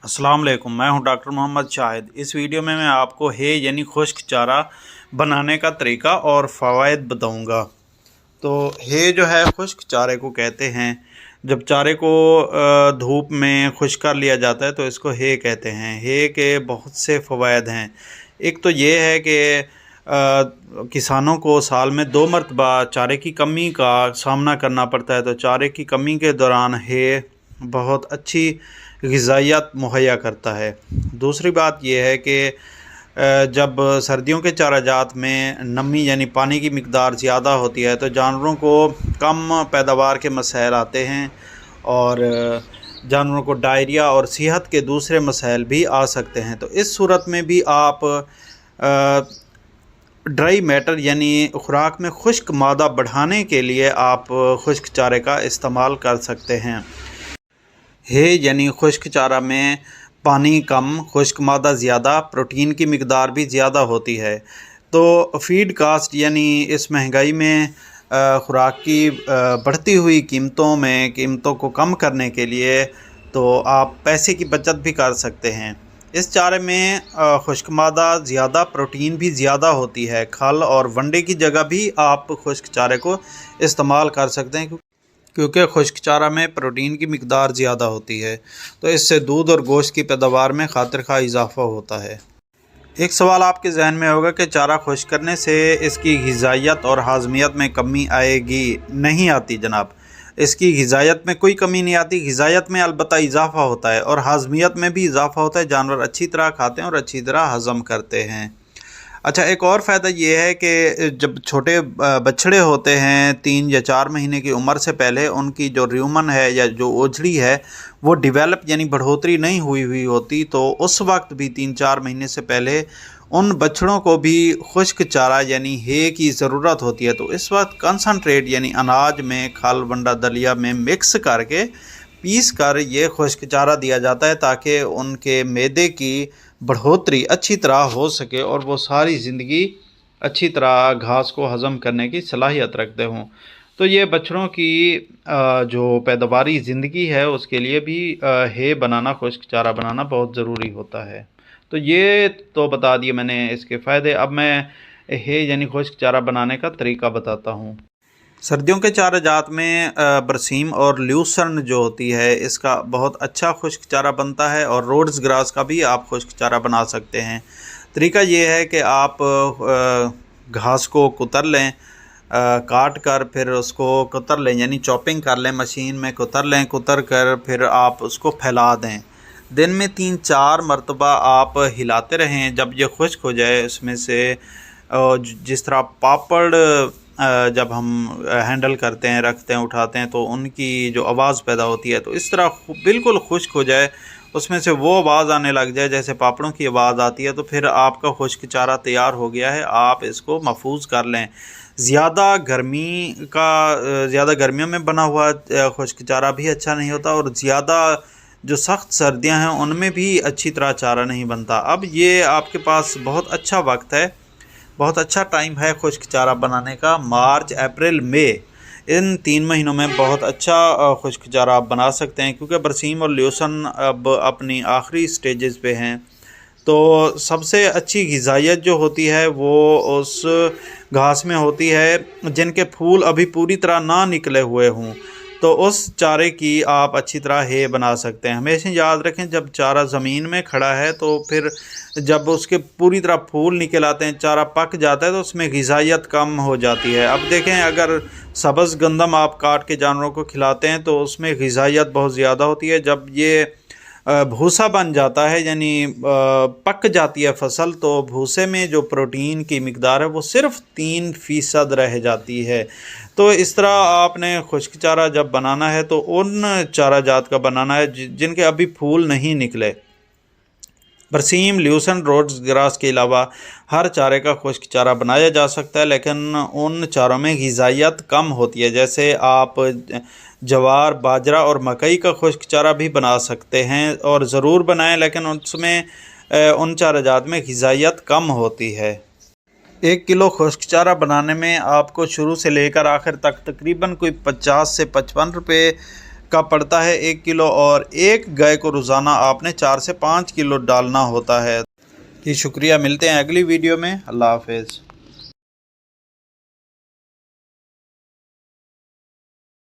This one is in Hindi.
अस्सलाम वालेकुम। मैं हूं डॉक्टर मोहम्मद शाहिद। इस वीडियो में मैं आपको हे यानी खुश्क चारा बनाने का तरीका और फ़वाइद बताऊंगा। तो हे जो है खुश्क चारे को कहते हैं। जब चारे को धूप में खुश्क कर लिया जाता है तो इसको हे कहते हैं। हे के बहुत से फ़वाइद हैं। एक तो ये है कि किसानों को साल में 2 मरतबा चारे की कमी का सामना करना पड़ता है। तो चारे की कमी के दौरान हे बहुत अच्छी ग़िज़ाइयत मुहैया करता है। दूसरी बात यह है कि जब सर्दियों के चाराजात में नमी यानी पानी की मिक़दार ज़्यादा होती है तो जानवरों को कम पैदावार के मसाइल आते हैं और जानवरों को डायरिया और सेहत के दूसरे मसाइल भी आ सकते हैं। तो इस सूरत में भी आप ड्राई मैटर यानी खुराक में खुश्क मादा बढ़ाने के लिए आप खुश्क चारे का इस्तेमाल कर सकते हैं। हे यानी खुश्क चारा में पानी कम, खुश्क मादा ज़्यादा, प्रोटीन की मिक़दार भी ज़्यादा होती है। तो फ़ीड कास्ट यानी इस महंगाई में खुराक की बढ़ती हुई कीमतों को कम करने के लिए तो आप पैसे की बचत भी कर सकते हैं। इस चारे में खुश्क मादा ज़्यादा, प्रोटीन भी ज़्यादा होती है। खल और वंडे की जगह भी आप खुश्क चारे को इस्तेमाल कर सकते हैं क्योंकि खुश्क चारा में प्रोटीन की मिक़दार ज़्यादा होती है। तो इससे दूध और गोश्त की पैदावार में खातिर खा इजाफ़ा होता है। एक सवाल आपके जहन में होगा कि चारा खुश्क करने से इसकी ग़िज़ाइयत और हाज़मियत में कमी आएगी? नहीं आती जनाब, इसकी ग़िज़ाइयत में कोई कमी नहीं आती। ग़िज़ाइयत में अलबत्ता इजाफ़ा होता है और हाज़मियत में भी इजाफ़ा होता है। जानवर अच्छी तरह खाते हैं और अच्छी तरह हज़म करते हैं। अच्छा, एक और फ़ायदा ये है कि जब छोटे बछड़े होते हैं 3 या 4 महीने की उम्र से पहले उनकी जो र्यूमन है या जो ओझड़ी है वो डेवलप यानी बढ़ोतरी नहीं हुई होती। तो उस वक्त भी 3-4 महीने से पहले उन बछड़ों को भी खुश्क चारा यानी हे की ज़रूरत होती है। तो इस वक्त कंसनट्रेट यानी अनाज में खल वंडा दलिया में मिक्स करके पीस कर ये खुश्क चारा दिया जाता है ताकि उनके मैदे की बढ़ोतरी अच्छी तरह हो सके और वो सारी ज़िंदगी अच्छी तरह घास को हज़म करने की सलाहियत रखते हों। तो ये बछड़ों की जो पैदावारी ज़िंदगी है उसके लिए भी हे बनाना, खुश्क चारा बनाना बहुत ज़रूरी होता है। तो ये तो बता दिए मैंने इसके फ़ायदे। अब मैं हे यानी खुश्क चारा बनाने का तरीका बताता हूँ। सर्दियों के चाराजात में बरसीम और ल्यूसर्न जो होती है इसका बहुत अच्छा खुश्क चारा बनता है और रोड्स ग्रास का भी आप खुश्क चारा बना सकते हैं। तरीका ये है कि आप घास को कुतर लें, काट कर फिर उसको कुतर लें यानी चॉपिंग कर लें, मशीन में कुतर लें। कुतर कर फिर आप उसको फैला दें। दिन में 3-4 मरतबा आप हिलाते रहें। जब ये खुश्क हो जाए उसमें से जिस तरह पापड़ जब हम हैंडल करते हैं, रखते हैं, उठाते हैं तो उनकी जो आवाज़ पैदा होती है, तो इस तरह बिल्कुल खुश्क हो जाए, उसमें से वो आवाज़ आने लग जाए जैसे पापड़ों की आवाज़ आती है, तो फिर आपका खुश्क चारा तैयार हो गया है। आप इसको महफूज कर लें। ज़्यादा गर्मियों में बना हुआ खुश्क चारा भी अच्छा नहीं होता और ज़्यादा जो सख्त सर्दियां हैं उनमें भी अच्छी तरह चारा नहीं बनता। अब ये आपके पास बहुत अच्छा वक्त है, बहुत अच्छा टाइम है खुश्क चारा बनाने का। मार्च, अप्रैल, मई इन 3 महीनों में बहुत अच्छा खुश्क चारा आप बना सकते हैं क्योंकि बरसीम और ल्यूसन अब अपनी आखिरी स्टेजेस पे हैं। तो सबसे अच्छी ग़िज़ाइयत जो होती है वो उस घास में होती है जिनके फूल अभी पूरी तरह ना निकले हुए हों। तो उस चारे की आप अच्छी तरह हे बना सकते हैं। हमेशा याद रखें, जब चारा ज़मीन में खड़ा है तो फिर जब उसके पूरी तरह फूल निकल आते हैं, चारा पक जाता है तो उसमें ग़िज़ाइयत कम हो जाती है। अब देखें, अगर सब्ज़ गंदम आप काट के जानवरों को खिलाते हैं तो उसमें ग़िज़ाइयत बहुत ज़्यादा होती है। जब ये भूसा बन जाता है यानी पक जाती है फसल, तो भूसे में जो प्रोटीन की मिक़दार है वो सिर्फ़ 3% रह जाती है। तो इस तरह आपने खुश्क चारा जब बनाना है तो उन चारा जात का बनाना है जिनके अभी फूल नहीं निकले। बरसीम, ल्यूसन, रोड्स ग्रास के अलावा हर चारे का खुश्क चारा बनाया जा सकता है, लेकिन उन चारों में ग़िज़ाइयत कम होती है। जैसे आप जवार, बाजरा और मकई का खुश्क चारा भी बना सकते हैं और ज़रूर बनाएं, लेकिन उसमें उन चारा जात में ग़िज़ाइयत कम होती है। 1 किलो खुश्क चारा बनाने में आपको शुरू से लेकर आखिर तक तकरीबन कोई 50 से 55 रुपये का पड़ता है 1 किलो, और एक गाय को रोज़ाना आपने 4 से 5 किलो डालना होता है। जी शुक्रिया, मिलते हैं अगली वीडियो में। अल्लाह हाफ़िज़।